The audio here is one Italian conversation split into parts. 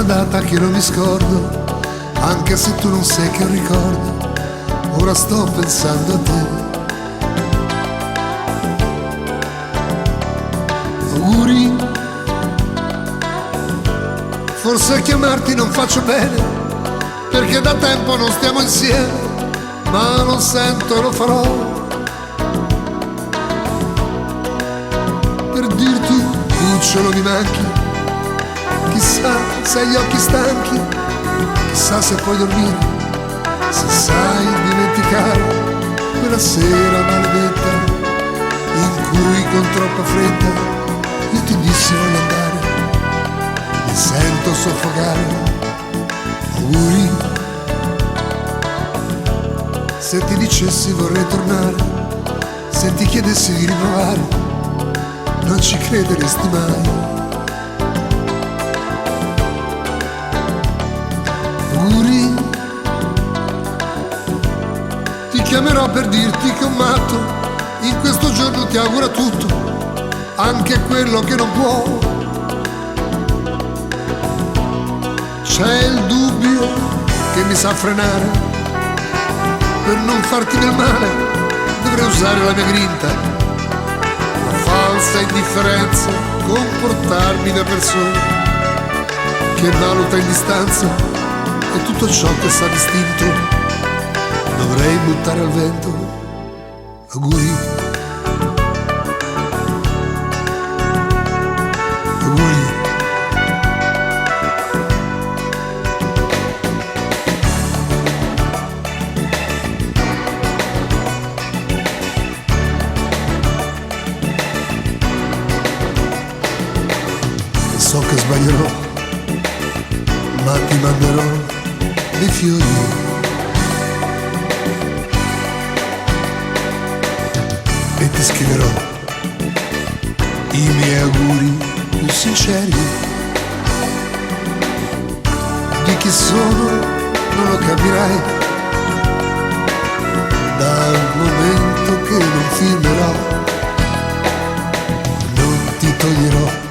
data che non mi scordo, anche se tu non sei che ricordo, ora sto pensando a te. Auguri, forse chiamarti non faccio bene, perché da tempo non stiamo insieme, ma lo sento e lo farò, per dirti cucciolo mi manchi, chissà se hai gli occhi stanchi, chissà se puoi dormire, se sai dimenticare quella sera maledetta in cui con troppa fretta io ti dissi voglio andare, mi sento soffocare. Auguri, se ti dicessi vorrei tornare, se ti chiedessi di riprovare, non ci crederesti mai. Auguri, ti chiamerò per dirti che un matto in questo giorno ti augura tutto, anche quello che non può. C'è il dubbio che mi sa frenare, per non farti del male dovrei usare la mia grinta, la falsa indifferenza, comportarmi da persona che valuta in distanza, e tutto ciò che sa distinto dovrei buttare al vento. Auguri, auguri. So che sbaglierò, ma ti manderò dei fiori e ti scriverò i miei auguri più sinceri. Di chi sono non lo capirai dal momento che non filmerò, non ti toglierò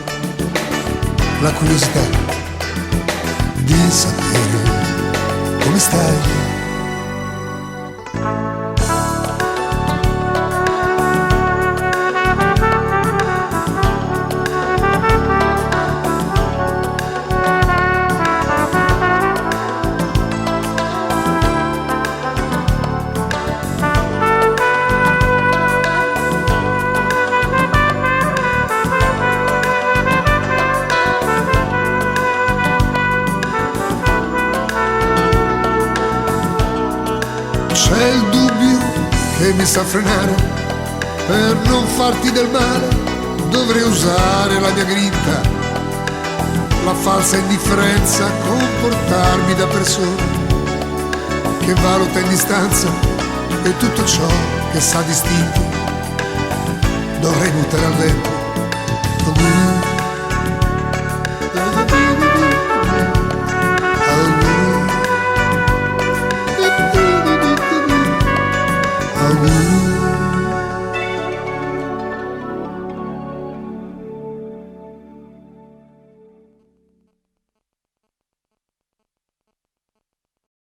la curiosità di sapere come stai. C'è il dubbio che mi sa frenare, per non farti del male dovrei usare la mia grinta, la falsa indifferenza, comportarmi da persona che valuta in distanza, e tutto ciò che sa distinto dovrei buttare al vento.